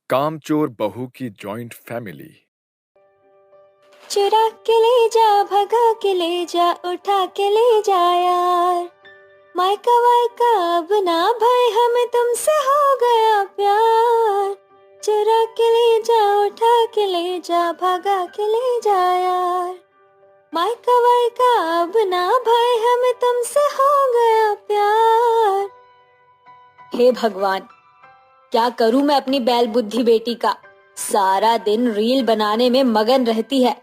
कामचोर बहू की जॉइंट फैमिली। चुरा के ले जा, भगा के ले जा, उठा के ले जा यार। मायका वायका अब ना भाई, हमें तुमसे हो गया प्यार। चुरा के ले जा, उठा के ले जा, भगा के ले जा यार। मायका वायका अब ना भाई, हमें तुमसे हो गया प्यार। हे भगवान, क्या करूं मैं अपनी बैल बुद्धि बेटी का। सारा दिन रील बनाने में मगन रहती है।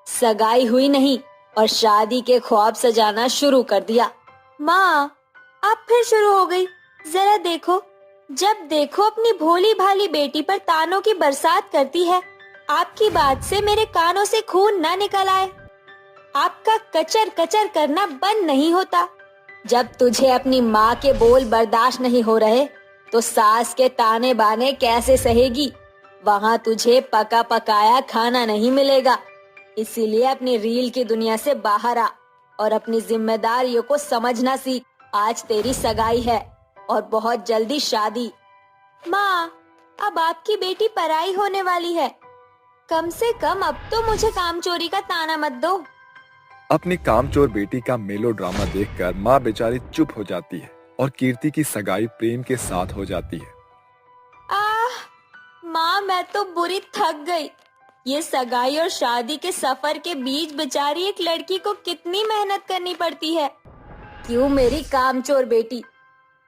सगाई हुई नहीं और शादी के ख्वाब सजाना शुरू कर दिया। माँ, अब फिर शुरू हो गई। जरा देखो, जब देखो अपनी भोली भाली बेटी पर तानों की बरसात करती है। आपकी बात से मेरे कानों से खून न निकल आए। आपका कचर कचर करना बंद नहीं होता। जब तुझे अपनी माँ के बोल बर्दाश्त नहीं हो रहे तो सास के ताने बाने कैसे सहेगी। वहाँ तुझे पका पकाया खाना नहीं मिलेगा। इसीलिए अपनी रील की दुनिया से बाहर आ और अपनी जिम्मेदारियों को समझना सीख। आज तेरी सगाई है और बहुत जल्दी शादी। माँ, अब आपकी बेटी पराई होने वाली है। कम से कम अब तो मुझे कामचोरी का ताना मत दो। अपनी कामचोर बेटी का मेलो ड्रामा देखकर माँ बेचारी चुप हो जाती है और कीर्ति की सगाई प्रेम के साथ हो जाती है। माँ, मैं तो बुरी थक गई। ये सगाई और शादी के सफर के बीच बेचारी एक लड़की को कितनी मेहनत करनी पड़ती है। क्यों मेरी कामचोर बेटी,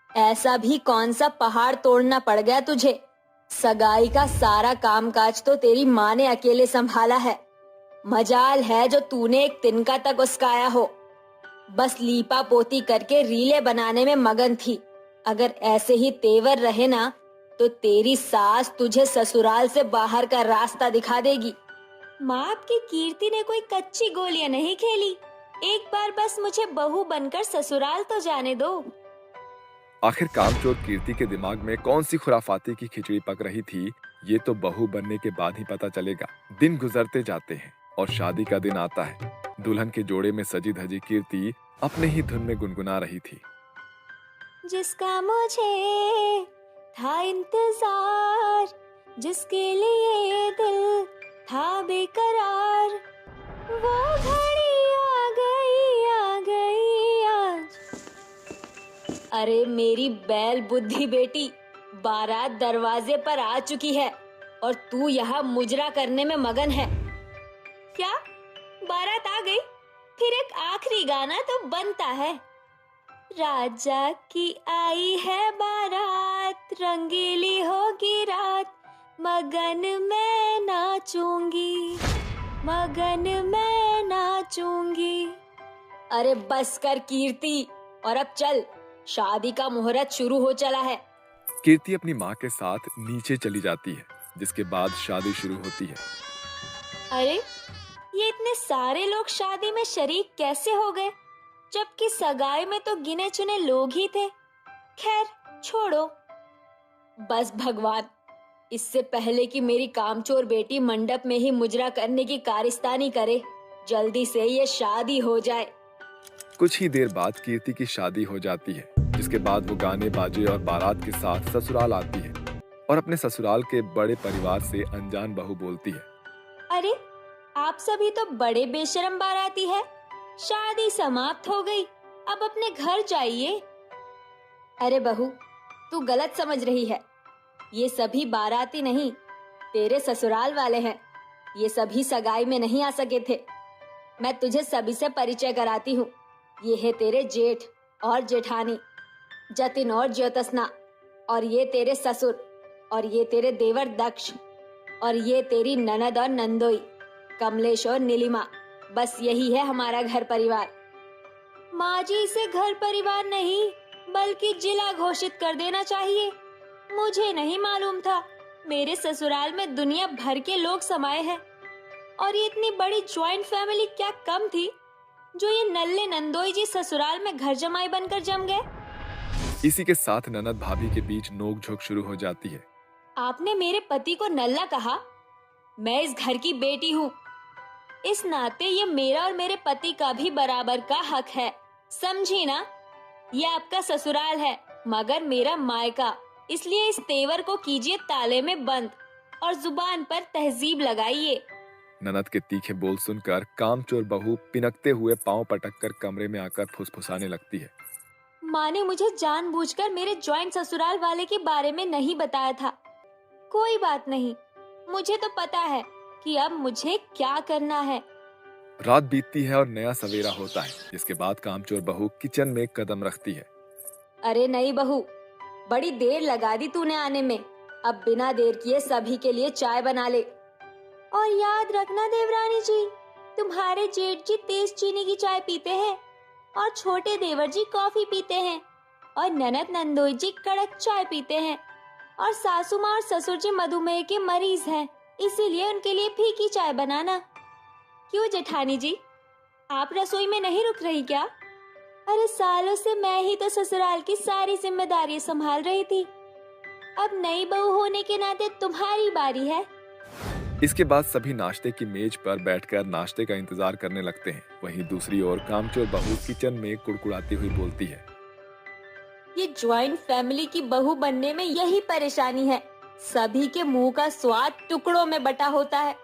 ऐसा भी कौन सा पहाड़ तोड़ना पड़ गया तुझे। सगाई का सारा कामकाज तो तेरी माँ ने अकेले संभाला है। मजाल है जो तूने एक तिनका तक उसकाया हो। बस लीपा पोती करके रीले बनाने में मगन थी। अगर ऐसे ही तेवर रहे ना तो तेरी सास तुझे ससुराल से बाहर का रास्ता दिखा देगी। माँ, आपकी कीर्ति ने कोई कच्ची गोलियां नहीं खेली। एक बार बस मुझे बहू बनकर ससुराल तो जाने दो। आखिर कामचोर कीर्ति के दिमाग में कौन सी खुराफाती की खिचड़ी पक रही थी, ये तो बहू बनने के बाद ही पता चलेगा। दिन गुजरते जाते हैं और शादी का दिन आता है। दुल्हन के जोड़े में सजी धजी कीर्ति अपने ही धुन में गुनगुना रही थी। जिसका मुझे था इंतजार, जिसके लिए दिल था बेकरार, वो घड़ी आ गई आज। अरे मेरी बैल बुद्धि बेटी, बारात दरवाजे पर आ चुकी है और तू यहाँ मुजरा करने में मगन है। क्या बारात आ गई? फिर एक आखिरी गाना तो बनता है। राजा की आई है बारात, रंगीली होगी रात, मगन मैं नाचूंगी, मगन मैं नाचूंगी। अरे बस कर कीर्ति, और अब चल, शादी का मुहूर्त शुरू हो चला है। कीर्ति अपनी माँ के साथ नीचे चली जाती है, जिसके बाद शादी शुरू होती है। अरे ये इतने सारे लोग शादी में शरीक कैसे हो गए, जबकि सगाई में तो गिने चुने लोग ही थे। खैर छोड़ो। बस भगवान, इससे पहले कि मेरी कामचोर बेटी मंडप में ही मुजरा करने की कारिस्तानी करे, जल्दी से ये शादी हो जाए। कुछ ही देर बाद कीर्ति की शादी हो जाती है, जिसके बाद वो गाने बाजे और बारात के साथ ससुराल आती है और अपने ससुराल के बड़े परिवार से अनजान बहू बोलती है। अरे आप सभी तो बड़े बेशरम बाराती है। शादी समाप्त हो गई, अब अपने घर जाइए। अरे बहू, तू गलत समझ रही है। ये सभी बाराती नहीं, तेरे ससुराल वाले हैं। ये सभी सगाई में नहीं आ सके थे। मैं तुझे सभी से परिचय कराती हूँ। ये है तेरे जेठ और जेठानी, जतिन और ज्योत्सना, और ये तेरे ससुर, और ये तेरे देवर दक्ष, और ये तेरी ननद और नंदोई, कमलेश और नीलिमा। बस यही है हमारा घर परिवार। माँ जी, इसे घर परिवार नहीं बल्कि जिला घोषित कर देना चाहिए। मुझे नहीं मालूम था मेरे ससुराल में दुनिया भर के लोग समाये हैं, और ये इतनी बड़ी ज्वाइंट फैमिली क्या कम थी जो ये नल्ले नंदोई जी ससुराल में घर जमाई बनकर जम गए। इसी के साथ ननद भाभी के बीच नोकझोंक शुरू हो जाती है। आपने मेरे पति को नल्ला कहा। मैं इस घर की बेटी हूँ। इस नाते ये मेरा और मेरे पति का भी बराबर का हक है, समझी ना। ये आपका ससुराल है मगर मेरा मायका, इसलिए इस तेवर को कीजिए ताले में बंद। और जुबान पर तहजीब लगाइए। ननद के तीखे बोल सुनकर कामचोर बहू पिनकते हुए पांव पटककर कमरे में आकर फुसफुसाने लगती है। माँ ने मुझे जानबूझकर मेरे जॉइंट ससुराल वाले के बारे में नहीं बताया था। कोई बात नहीं, मुझे तो पता है कि अब मुझे क्या करना है। रात बीतती है और नया सवेरा होता है, जिसके बाद कामचोर बहू किचन में कदम रखती है। अरे नहीं बहू, बड़ी देर लगा दी तूने आने में। अब बिना देर किए सभी के लिए चाय बना ले। और याद रखना देवरानी जी, तुम्हारे जेठ जी तेज चीनी की चाय पीते हैं और छोटे देवर जी कॉफी पीते हैं और ननद नंदोई जी कड़क चाय पीते हैं और सासू माँ और ससुर जी मधुमेह के मरीज हैं, इसीलिए उनके लिए फीकी चाय बनाना। क्यों जेठानी जी, आप रसोई में नहीं रुक रही क्या? अरे सालों से मैं ही तो ससुराल की सारी जिम्मेदारी संभाल रही थी। अब नई बहू होने के नाते तुम्हारी बारी है। इसके बाद सभी नाश्ते की मेज पर बैठकर नाश्ते का इंतजार करने लगते हैं। वहीं दूसरी ओर कामचोर बहू किचन में कुड़कुड़ाती हुई बोलती है। ये ज्वाइंट फैमिली की बहू बनने में यही परेशानी है, सभी के मुंह का स्वाद टुकड़ों में बटा होता है।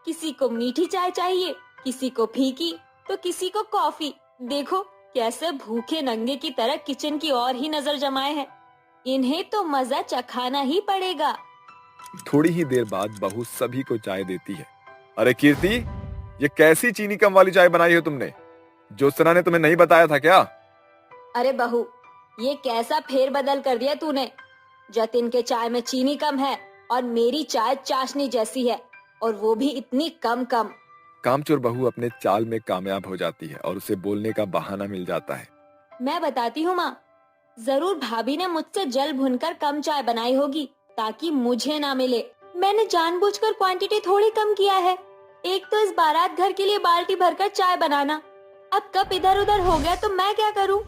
किसी को मीठी चाय चाहिए, किसी को फीकी, तो किसी को कॉफी। देखो कैसे भूखे नंगे की तरह किचन की ओर ही नजर जमाए हैं। इन्हें तो मजा चखाना ही पड़ेगा। थोड़ी ही देर बाद बहू सभी को चाय देती है। अरे कीर्ति, ये कैसी चीनी कम वाली चाय बनाई है तुमने? ज्योत्सना ने तुम्हें नहीं बताया था क्या? अरे बहू, ये कैसा फेरबदल कर दिया तूने। जतिन के चाय में चीनी कम है और मेरी चाय चाशनी जैसी है, और वो भी इतनी कम। कामचोर बहू अपने चाल में कामयाब हो जाती है और उसे बोलने का बहाना मिल जाता है। मैं बताती हूँ माँ, जरूर भाभी ने मुझसे जल भुनकर कम चाय बनाई होगी ताकि मुझे ना मिले। मैंने जानबूझकर क्वांटिटी थोड़ी कम किया है। एक तो इस बारात घर के लिए बाल्टी भरकर चाय बनाना, अब कप इधर उधर हो गया तो मैं क्या करूँ?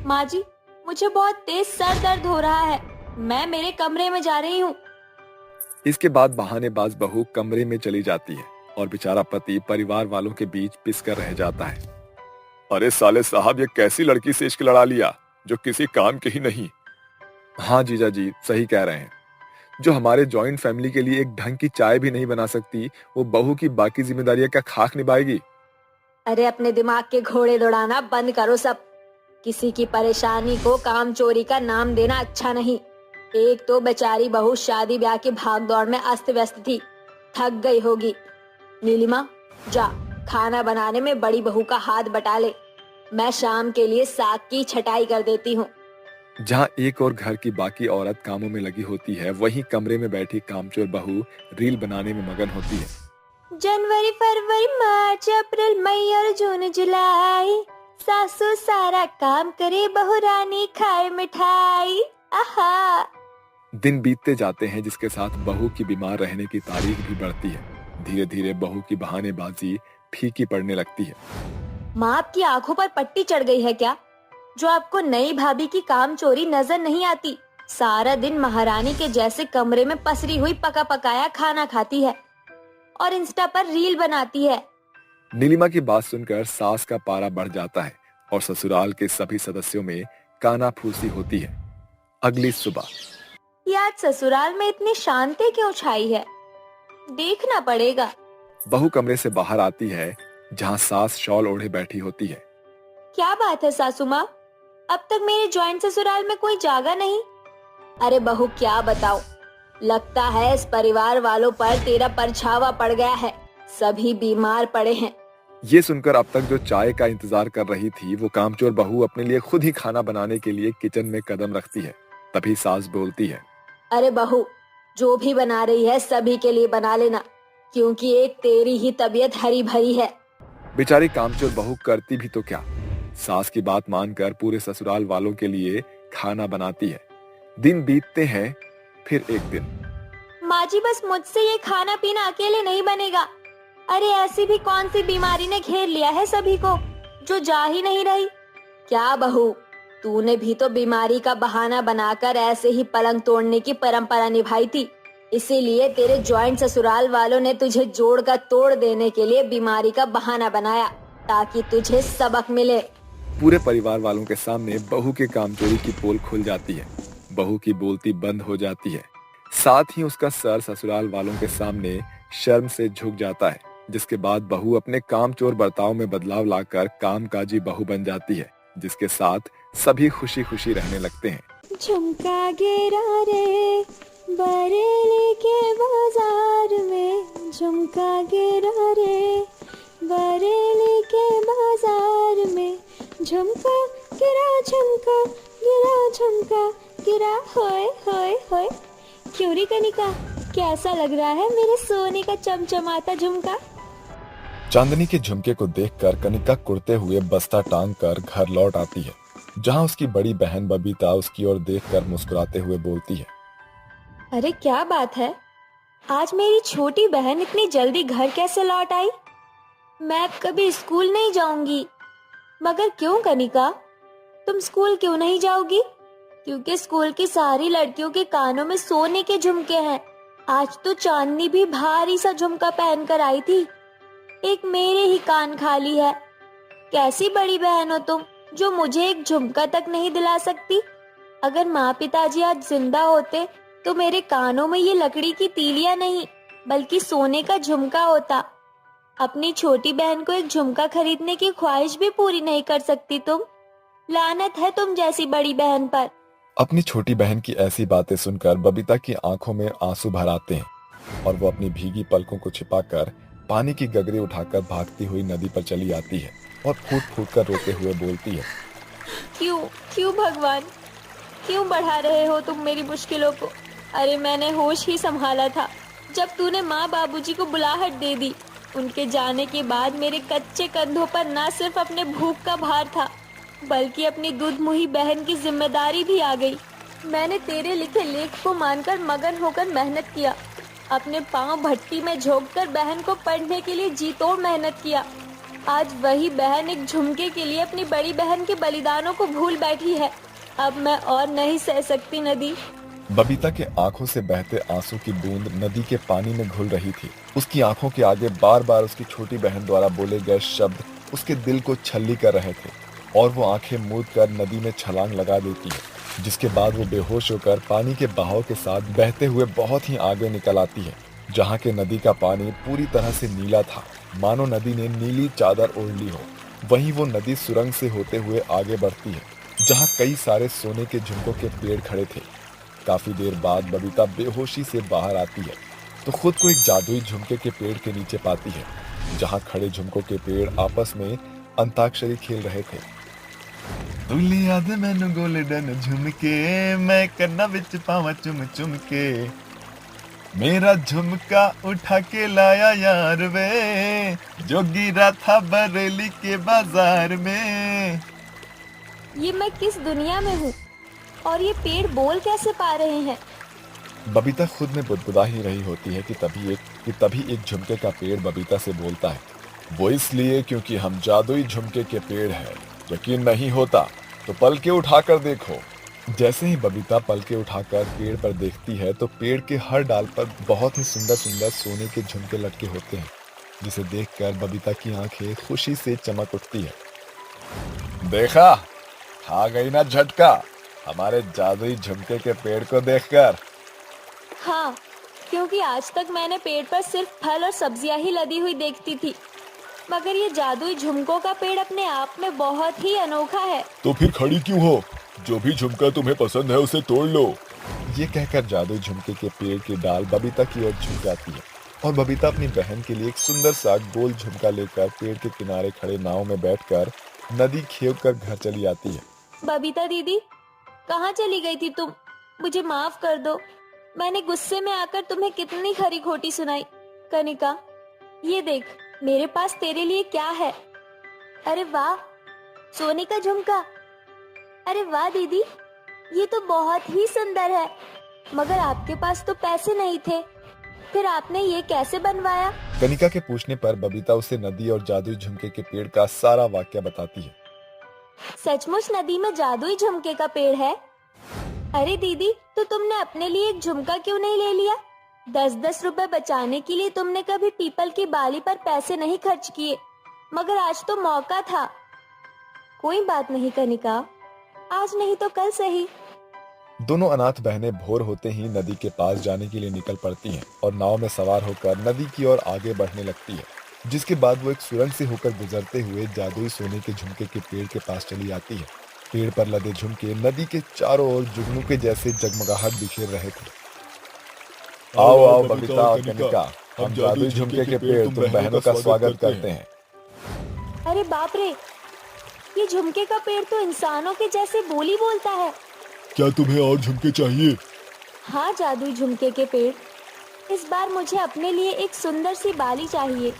माँ जी, मुझे बहुत तेज सर दर्द हो रहा है, मैं मेरे कमरे में जा रही हूँ। इसके बाद बहानेबाज बहू कमरे में चली जाती है और बेचारा पति परिवार वालों के बीच पिसकर रह जाता है। अरे साले साहब, ये कैसी लड़की से इश्क लड़ा लिया जो किसी काम की ही नहीं। हाँ जीजा जी सही कह रहे हैं, जो हमारे जॉइंट फैमिली के लिए एक ढंग की चाय भी नहीं बना सकती, वो बहू की बाकी जिम्मेदारियां क्या खाक निभाएगी? अरे अपने दिमाग के घोड़े दौड़ाना बंद करो सब। किसी की परेशानी को काम चोरी का नाम देना अच्छा नहीं। एक तो बेचारी बहू शादी ब्याह की भाग दौड़ में अस्त व्यस्त थी, थक गई होगी। नीलिमा, जा खाना बनाने में बड़ी बहू का हाथ बटा ले। मैं शाम के लिए साग की छटाई कर देती हूँ। जहाँ एक और घर की बाकी औरत कामों में लगी होती है, वहीं कमरे में बैठी कामचोर बहू रील बनाने में मगन होती है। जनवरी फरवरी मार्च अप्रैल मई और जून जुलाई, सासू सारा काम करे, बहू रानी खाए मिठाई। आहा। दिन बीतते जाते हैं, जिसके साथ बहू की बीमार रहने की तारीख भी बढ़ती है। धीरे धीरे बहू की बहानेबाजी फीकी पड़ने लगती है। माँ, आपकी आंखों पर पट्टी चढ़ गई है क्या, जो आपको नई भाभी की काम चोरी नजर नहीं आती? सारा दिन महारानी के जैसे कमरे में पसरी हुई पका पकाया खाना खाती है और इंस्टा पर रील बनाती है। नीलिमा की बात सुनकर सास का पारा बढ़ जाता है और ससुराल के सभी सदस्यों में कानाफूसी होती है। अगली सुबह, ये आज ससुराल में इतनी शांति क्यों छाई है? देखना पड़ेगा। बहू कमरे से बाहर आती है, जहाँ सास शॉल ओढ़े बैठी होती है। क्या बात है सासू माँ, अब तक मेरे जॉइंट ससुराल में कोई जागा नहीं? अरे बहू क्या बताओ, लगता है इस परिवार वालों पर तेरा परछावा पड़ गया है, सभी बीमार पड़े हैं। ये सुनकर अब तक जो चाय का इंतजार कर रही थी, वो कामचोर बहू अपने लिए खुद ही खाना बनाने के लिए किचन में कदम रखती है। तभी सास बोलती है। अरे बहू, जो भी बना रही है सभी के लिए बना लेना, क्योंकि एक तेरी ही तबीयत हरी भरी है। बेचारी कामचोर बहू करती भी तो क्या, सास की बात मानकर पूरे ससुराल वालों के लिए खाना बनाती है। दिन बीतते हैं, फिर एक दिन। माँ जी, बस मुझसे ये खाना पीना अकेले नहीं बनेगा। अरे ऐसी भी कौन सी बीमारी ने घेर लिया है सभी को, जो जा ही नहीं रही? क्या बहू, तूने भी तो बीमारी का बहाना बनाकर ऐसे ही पलंग तोड़ने की परंपरा निभाई थी, इसीलिए तेरे जॉइंट ससुराल वालों ने तुझे जोड़ का तोड़ देने के लिए बीमारी का बहाना बनाया, ताकि तुझे सबक मिले। पूरे परिवार वालों के सामने बहू के कामचोरी की पोल खुल जाती है। बहू की बोलती बंद हो जाती है। साथ ही उसका सर ससुराल वालों के सामने शर्म से झुक जाता है, जिसके बाद बहू अपने कामचोर बर्ताव में बदलाव लाकर कामकाजी बहू बन जाती है, जिसके साथ सभी खुशी खुशी रहने लगते हैं। झुमका गिरा रे बरेली के बाजार में, झुमका गिरा रे बरेली के बाजार में, झुमका झुमका गिरा झुमका गिरा, होए होए होए। क्यों रे कनिका, कैसा लग रहा है मेरे सोने का चमचमाता झुमका? चांदनी के झुमके को देखकर कनिका कुर्ते हुए बस्ता टांग कर घर लौट आती है, जहां उसकी बड़ी बहन बबीता उसकी ओर देखकर मुस्कुराते हुए बोलती है, अरे क्या बात है, आज मेरी छोटी बहन इतनी जल्दी घर कैसे लौट आई? मैं अब कभी स्कूल नहीं जाऊंगी। मगर क्यों कनिका, तुम स्कूल क्यों नहीं जाओगी? क्योंकि स्कूल की सारी लड़कियों के कानों में सोने के झुमके हैं। आज तो चांदनी भी भारी सा झुमका पहनकर आई थी, एक मेरे ही कान खाली है। कैसी बड़ी बहन हो तुम, जो मुझे एक झुमका तक नहीं दिला सकती? अगर माँ पिताजी आज जिंदा होते तो मेरे कानों में ये लकड़ी की तीलियां नहीं बल्कि सोने का झुमका होता। अपनी छोटी बहन को एक झुमका खरीदने की ख्वाहिश भी पूरी नहीं कर सकती तुम। लानत है तुम जैसी बड़ी बहन पर। अपनी छोटी बहन की ऐसी बातें सुनकर बबीता की आंखों में आंसू भर आते हैं और वो अपनी भीगी पलकों को छिपाकर पानी की गगरी उठाकर भागती हुई नदी पर चली आती है और फूट फूट कर रोते हुए बोलती है, क्यों क्यों भगवान, क्यों बढ़ा रहे हो तुम मेरी मुश्किलों को? अरे मैंने होश ही संभाला था जब तूने माँ बाबूजी को बुलाहट दे दी। उनके जाने के बाद मेरे कच्चे कंधों पर न सिर्फ अपने भूख का भार था बल्कि अपनी दूध मुही बहन की जिम्मेदारी भी आ गई। मैंने तेरे लिखे लेख को मानकर मगन होकर मेहनत किया, अपने पांव भट्टी में झोंककर बहन को पढ़ने के लिए जी तोड़ मेहनत किया। आज वही बहन एक झुमके के लिए अपनी बड़ी बहन के बलिदानों को भूल बैठी है। अब मैं और नहीं सह सकती नदी। बबीता के आंखों से बहते आंसू की बूंद नदी के पानी में घुल रही थी। उसकी आंखों के आगे बार बार उसकी छोटी बहन द्वारा बोले गए शब्द उसके दिल को छल्ली कर रहे थे और वो आंखें मूंद कर नदी में छलांग लगा देती है, जिसके बाद वो बेहोश होकर पानी के बहाव के साथ बहते हुए बहुत ही आगे निकल आती है, जहाँ के नदी का पानी पूरी तरह से नीला था, मानो नदी ने नीली चादर ओढ़ ली हो। वहीं वो नदी सुरंग से होते हुए आगे बढ़ती है, जहाँ कई सारे सोने के झुमकों के पेड़ खड़े थे। काफी देर बाद बबीता बेहोशी से बाहर आती है तो खुद को एक जादुई झुमके के पेड़ के नीचे पाती है, जहाँ खड़े झुमकों के पेड़ आपस में अंताक्षरी खेल रहे थे। तुली याद मैनू गोल्डन झुमके, मैं करना विच पावा चुम चुम के, मेरा झुमका उठा के लाया यार वे, जो गिरा था बरेली के बाजार में। ये मैं किस दुनिया में हूँ और ये पेड़ बोल कैसे पा रहे हैं? बबीता खुद में बुदबुदा ही रही होती है कि तभी एक झुमके का पेड़ बबीता से बोलता है, वो इसलिए क्योंकि हम जादुई झुमके के पेड़ हैं। यकीन नहीं होता तो पलके उठाकर देखो। जैसे ही बबीता पलके उठाकर पेड़ पर देखती है तो पेड़ के हर डाल पर बहुत ही सुंदर सुंदर सोने के झुमके लटके होते हैं, जिसे देखकर बबीता की आंखें खुशी से चमक उठती है। देखा, खा गई ना झटका हमारे जादुई झुमके के पेड़ को देखकर। हाँ, क्योंकि आज तक मैंने पेड़ पर सिर्फ फल और सब्जियां ही लदी हुई देखती थी, मगर ये जादुई झुमकों का पेड़ अपने आप में बहुत ही अनोखा है। तो फिर खड़ी क्यों हो? जो भी झुमका तुम्हें पसंद है उसे तोड़ लो। ये कहकर जादुई झुमके के पेड़ की डाल बबीता की ओर झुक जाती है और बबीता अपनी बहन के लिए एक सुंदर सा गोल झुमका लेकर पेड़ के किनारे खड़े नाव में बैठकर नदी खेव कर घर चली आती है। बबीता दीदी, कहाँ चली गई थी तुम? मुझे माफ कर दो, मैंने गुस्से में आकर तुम्हें कितनी खरी खोटी सुनाई। कनिका, ये देख, मेरे पास तेरे लिए क्या है। अरे वाह, सोने का झुमका। अरे वाह दीदी, ये तो बहुत ही सुंदर है। मगर आपके पास तो पैसे नहीं थे, फिर आपने ये कैसे बनवाया? कनिका के पूछने पर बबीता उसे नदी और जादुई झुमके के पेड़ का सारा वाक्य बताती है। सचमुच नदी में जादुई झुमके का पेड़ है? अरे दीदी, तो तुमने अपने लिए एक झुमका क्यों नहीं ले लिया? 10-10 रुपए बचाने के लिए तुमने कभी पीपल की बाली पर पैसे नहीं खर्च किए, मगर आज तो मौका था। कोई बात नहीं कनिका, आज नहीं तो कल सही। दोनों अनाथ बहनें भोर होते ही नदी के पास जाने के लिए निकल पड़ती हैं और नाव में सवार होकर नदी की ओर आगे बढ़ने लगती है, जिसके बाद वो एक सुरंग से होकर गुजरते हुए जादुई सोने के झुमके के पेड़ के पास चली आती है। पेड़ पर लदे झुमके नदी के चारों ओर जुगनू के जैसे जगमगाहट बिखेर रहे थे। आओ आओ बबीता और कनिका, हम जादुई झुमके के पेड़ तुम बहनों का स्वागत करते हैं। अरे बाप रे, ये झुमके का पेड़ तो इंसानों के जैसे बोली बोलता है। क्या तुम्हें और झुमके चाहिए? हाँ जादुई झुमके के पेड़, इस बार मुझे अपने लिए एक सुंदर सी बाली चाहिए।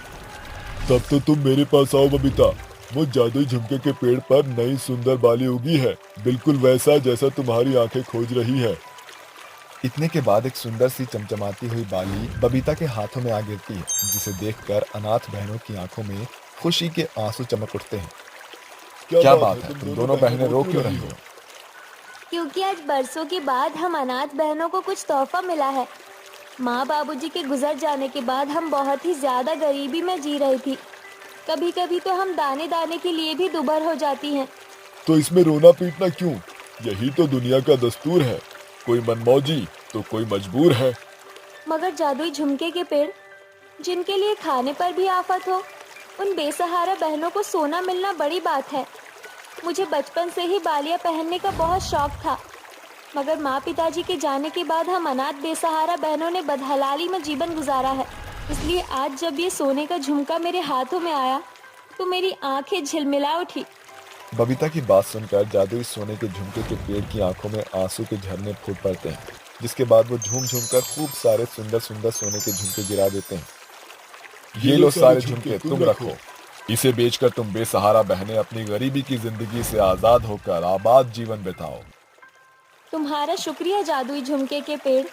तब तो तुम मेरे पास आओ बबीता। वो जादुई झुमके के पेड़ पर नई सुंदर बाली उगी है, बिल्कुल वैसा जैसा तुम्हारी आंखें खोज रही है। इतने के बाद एक सुंदर सी चमचमाती हुई बाली बबीता के हाथों में आ गिरती है, जिसे देखकर अनाथ बहनों की आंखों में खुशी के आंसू चमक उठते हैं। क्या बात है, तुम दोनों बहनें रो क्यों रही हो? क्योंकि आज बरसों के बाद हम अनाथ बहनों को कुछ तोहफा मिला है। माँ बाबूजी के गुजर जाने के बाद हम बहुत ही ज्यादा गरीबी में जी रही थी। कभी कभी तो हम दाने दाने के लिए भी दुभर हो जाती हैं। तो इसमें रोना पीटना क्यों? यही तो दुनिया का दस्तूर है। कोई मनमौजी तो कोई मजबूर है। मगर जादुई झुमके के पेड़, जिनके लिए खाने पर भी आफत हो, उन बेसहारा बहनों को सोना मिलना बड़ी बात है। मुझे बचपन से ही बालियां पहनने का बहुत शौक था, मगर माँ पिताजी के जाने के बाद हम अनाथ बेसहारा बहनों ने बदहलाली में जीवन गुजारा है। इसलिए आज जब ये सोने का झुमका मेरे हाथों में आया तो मेरी आंखें झिलमिला उठी। बबीता की बात सुनकर जादुई सोने के झुमके के पेड़ की आंखों में आंसू के झरने फूट पड़ते हैं, जिसके बाद वो झूम झूम कर खूब सारे सुंदर सुंदर सोने के झुमके गिरा देते हैं। ये लो सारे झुमके, तुम रखो। इसे बेचकर तुम बेसहारा बहनें अपनी गरीबी की जिंदगी से आजाद होकर आबाद जीवन बिताओ। तुम्हारा शुक्रिया जादुई झुमके के पेड़।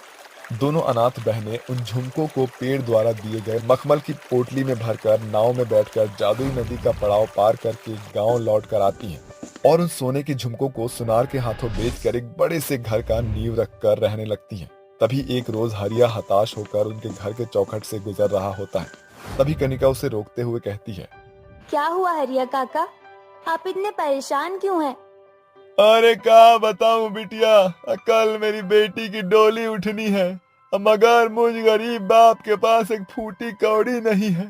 दोनों अनाथ बहनें उन झुमकों को पेड़ द्वारा दिए गए मखमल की पोटली में भरकर नाव में बैठकर जादुई नदी का पड़ाव पार करके गांव लौट कर आती हैं और उन सोने के झुमकों को सुनार के हाथों बेचकर एक बड़े से घर का नींव रखकर रहने लगती हैं। तभी एक रोज हरिया हताश होकर उनके घर के चौखट से गुजर रहा होता है। तभी कनिका उसे रोकते हुए कहती है, क्या हुआ हरिया काका, आप इतने परेशान क्यों हैं? अरे क्या बताऊं बिटिया, कल मेरी बेटी की डोली उठनी है, मगर मुझ गरीब बाप के पास एक फूटी कौड़ी नहीं है।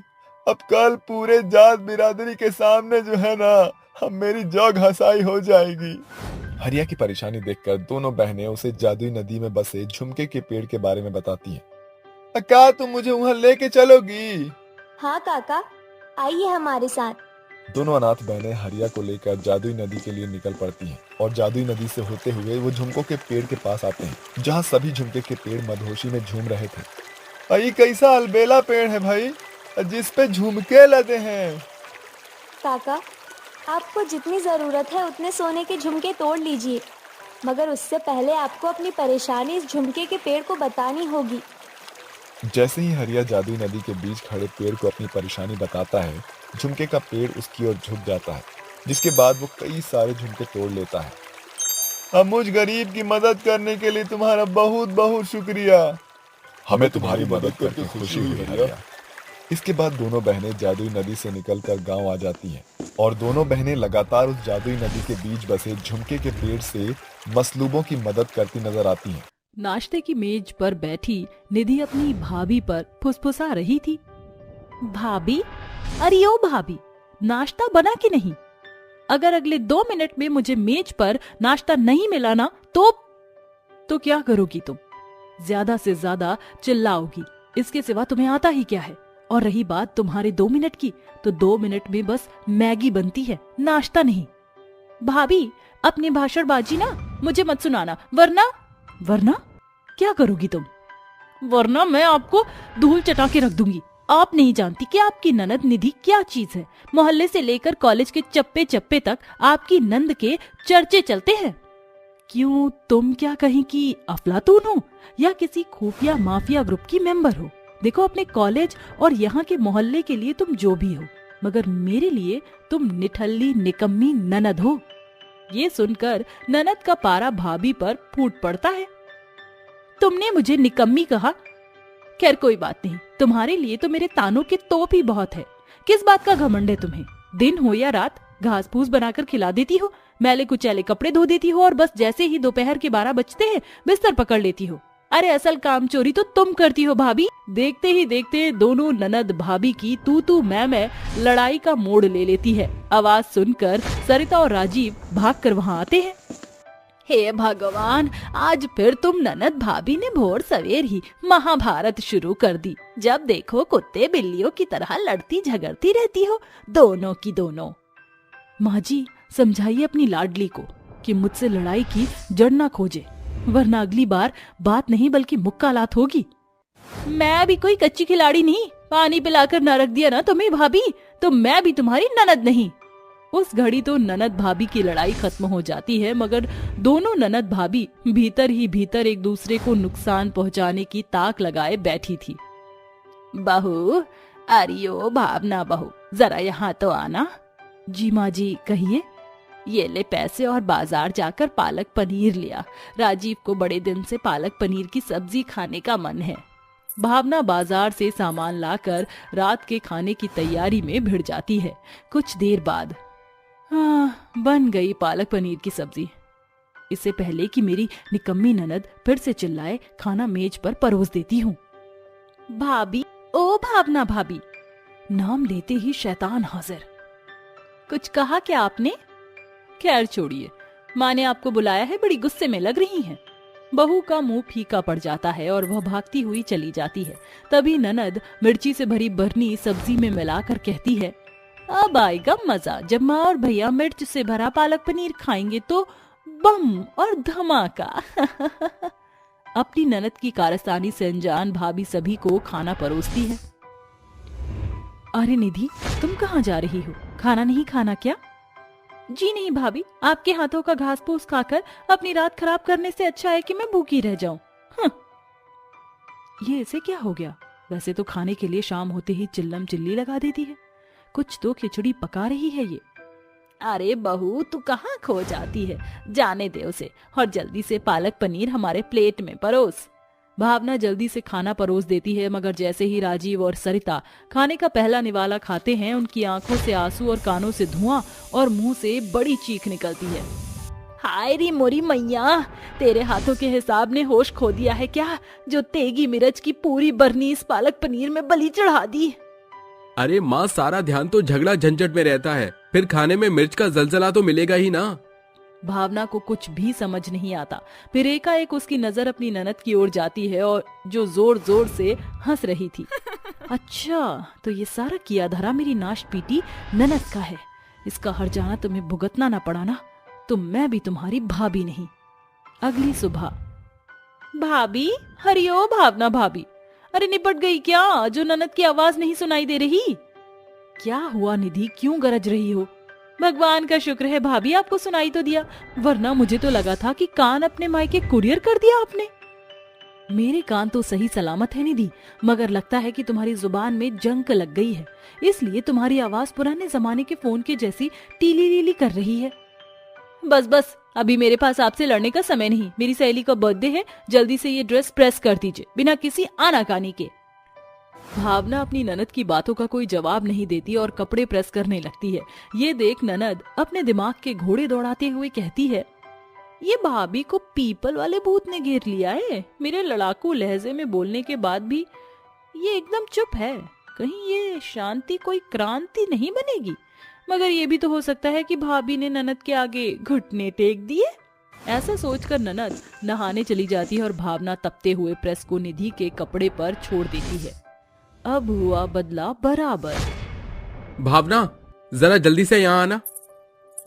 अब कल पूरे जात बिरादरी के सामने जो है ना, अब मेरी जौ घसाई हो जाएगी। हरिया की परेशानी देखकर दोनों बहनें उसे जादुई नदी में बसे झुमके के पेड़ के बारे में बताती हैं। क्या तुम मुझे वहां लेके चलोगी? हाँ काका, आइए हमारे साथ। दोनों अनाथ बहनें हरिया को लेकर जादुई नदी के लिए निकल पड़ती हैं और जादुई नदी से होते हुए वो झुमकों के पेड़ के पास आते हैं, जहाँ सभी झुमके के पेड़ मधोशी में झूम रहे थे। ये कैसा अलबेला पेड़ है भाई, जिस पे झुमके लगे हैं? काका, आपको जितनी जरूरत है उतने सोने के झुमके तोड़ लीजिए, मगर उससे पहले आपको अपनी परेशानी इस झुमके के पेड़ को बतानी होगी। जैसे ही हरिया जादुई नदी के बीच खड़े पेड़ को अपनी परेशानी बताता है, झुमके का पेड़ उसकी ओर झुक जाता है, जिसके बाद वो कई सारे झुमके तोड़ लेता है। अब मुझ गरीब की मदद करने के लिए तुम्हारा बहुत बहुत शुक्रिया। हमें तुम्हारी मदद करके खुशी हुई हरिया। इसके बाद दोनों बहनें जादुई नदी से निकलकर गांव आ जाती हैं और दोनों बहनें लगातार उस जादुई नदी के बीच बसे झुमके के पेड़ से मसलूबों की मदद करती नजर आती हैं। नाश्ते की मेज पर बैठी निधि अपनी भाभी पर फुसफुसा रही थी। भाभी, अरे ओ भाभी, नाश्ता बना कि नहीं? अगर अगले 2 मिनट में मुझे मेज पर नाश्ता नहीं मिला ना तो क्या करोगी तुम? ज्यादा से ज्यादा चिल्लाओगी, इसके सिवा तुम्हें आता ही क्या है? और रही बात तुम्हारे 2 मिनट की, तो 2 मिनट में बस मैगी बनती है, नाश्ता नहीं। भाभी, अपनी भाषणबाजी ना मुझे मत सुनाना, वरना क्या करोगी तुम? वरना मैं आपको धूल चटा के रख दूंगी। आप नहीं जानती कि आपकी ननद निधि क्या चीज है। मोहल्ले से लेकर कॉलेज के चप्पे चप्पे तक आपकी नंद के चर्चे चलते हैं। क्यों, तुम क्या कहीं की अफलातून हो या किसी खुफिया माफिया ग्रुप की मेंबर हो? देखो, अपने कॉलेज और यहाँ के मोहल्ले के लिए तुम जो भी हो, मगर मेरे लिए तुम निठल्ली निकम्मी ननद हो। ये सुनकर ननद का पारा भाभी पर फूट पड़ता है। तुमने मुझे निकम्मी कहा? खैर कोई बात नहीं, तुम्हारे लिए तो मेरे तानों के तोप ही बहुत है। किस बात का घमंड है तुम्हें? दिन हो या रात घास फूस बनाकर खिला देती हो, मैले कुचैले कपड़े धो देती हो और बस जैसे ही दोपहर के 12 बजते हैं बिस्तर पकड़ लेती हो। अरे असल काम चोरी तो तुम करती हो भाभी। देखते ही देखते दोनों ननद भाभी की तू मैं लड़ाई का मोड़ ले लेती है। आवाज सुनकर सरिता और राजीव भागकर वहाँ आते हैं। हे भगवान, आज फिर तुम ननद भाभी ने भोर सवेर ही महाभारत शुरू कर दी। जब देखो कुत्ते बिल्लियों की तरह लड़ती झगड़ती रहती हो, दोनों की दोनों। माँ जी, समझाइए अपनी लाडली को कि मुझसे लड़ाई की जड़ ना खोजे, वरना अगली बार बात नहीं बल्कि मुक्कालात होगी। मैं भी कोई कच्ची खिलाड़ी नहीं, पानी पिलाकर न रख दिया ना तुम्हें भाभी तो मैं भी तुम्हारी ननद नहीं। उस घड़ी तो ननद भाभी की लड़ाई खत्म हो जाती है, मगर दोनों ननद भाभी भीतर ही भीतर एक दूसरे को नुकसान पहुंचाने की ताक लगाए बैठी थी। बहू, अरे ओ भावना बहू, जरा यहाँ तो आना। जी माँ जी, कहिए। ये ले पैसे और बाजार जाकर पालक पनीर लिया। राजीव को बड़े दिन से पालक पनीर की सब्जी खाने का मन है। भावना बाजार से सामान लाकर रात के खाने की तैयारी में भिड़ जाती है। कुछ देर बाद बन गई पालक पनीर की सब्जी। इससे पहले कि मेरी निकम्मी ननद फिर से चिल्लाए, खाना मेज पर परोस देती हूँ। भाभी, ओ भावना भाभी, नाम लेते ही शैतान हाजिर। कुछ कहा क्या आपने? खैर छोड़िए, माँ ने आपको बुलाया है, बड़ी गुस्से में लग रही हैं। बहू का मुंह फीका पड़ जाता है और वह भागती हुई चली जाती है। तभी ननद मिर्ची से भरी बरनी सब्जी में मिलाकर कहती है, अब आएगा मजा जब माँ और भैया मिर्च से भरा पालक पनीर खाएंगे तो बम और धमाका। अपनी ननद की कारस्तानी से अनजान भाभी सभी को खाना परोसती है। अरे निधि, तुम कहाँ जा रही हो? खाना नहीं खाना क्या? जी नहीं भाभी, आपके हाथों का घास फूस खाकर अपनी रात खराब करने से अच्छा है कि मैं भूखी रह जाऊं। ये ऐसे क्या हो गया? वैसे तो खाने के लिए शाम होते ही चिल्लम चिल्ली लगा देती है। कुछ तो खिचड़ी पका रही है ये। अरे बहू, तू कहाँ खो जाती है? जाने दे उसे और जल्दी से पालक पनीर हमारे प्लेट में परोस। भावना जल्दी से खाना परोस देती है, मगर जैसे ही राजीव और सरिता खाने का पहला निवाला खाते हैं, उनकी आंखों से आंसू और कानों से धुआं और मुंह से बड़ी चीख निकलती है। हाय री मोरी मैया, तेरे हाथों के हिसाब ने होश खो दिया है क्या, जो तेगी मिर्च की पूरी बरनी इस पालक पनीर में बलि चढ़ा दी। अरे माँ, सारा ध्यान तो झगड़ा झंझट में रहता है, फिर खाने में मिर्च का जलजला तो मिलेगा ही ना। भावना को कुछ भी समझ नहीं आता। फिर एकाएक उसकी नजर अपनी ननद की ओर जाती है और जो जोर जोर से हंस रही थी। अच्छा, तो ये सारा किया धरा मेरी नाश पीटी ननद का है। इसका हर जाना तुम्हें भुगतना ना पड़ा ना, तो मैं भी तुम्हारी भाभी नहीं। अगली सुबह। भाभी, हरिओ भावना भाभी। अरे निपट गई क्या, जो ननद की आवाज नहीं सुनाई दे रही? क्या हुआ निधि, क्यों गरज रही हो? भगवान का शुक्र है भाभी, आपको सुनाई तो दिया, वरना मुझे तो लगा था कि कान अपने मायके कुरियर कर दिया आपने। मेरे कान तो सही सलामत है निधि, मगर लगता है कि तुम्हारी जुबान में जंग लग गई है, इसलिए तुम्हारी आवाज पुराने जमाने के फोन के जैसी टीली लीली कर रही है। बस बस, अभी मेरे पास आपसे लड़ने का समय नहीं। मेरी सहेली का बर्थडे है, जल्दी से ये ड्रेस प्रेस कर दीजिए, बिना किसी आनाकानी के। भावना अपनी ननद की बातों का कोई जवाब नहीं देती और कपड़े प्रेस करने लगती है। ये देख ननद अपने दिमाग के घोड़े दौड़ाते हुए कहती है, ये भाभी को पीपल वाले भूत ने घेर लिया है। मेरे लड़ाकू लहजे में बोलने के बाद भी ये एकदम चुप है। कहीं ये शांति कोई क्रांति नहीं बनेगी? मगर ये भी तो हो सकता है कि भाभी ने ननद के आगे घुटने टेक दिए। ऐसा सोचकर ननद नहाने चली जाती है और भावना तपते हुए प्रेस को निधि के कपड़े पर छोड़ देती है। अब हुआ बदला बराबर। भावना, जरा जल्दी से यहाँ आना।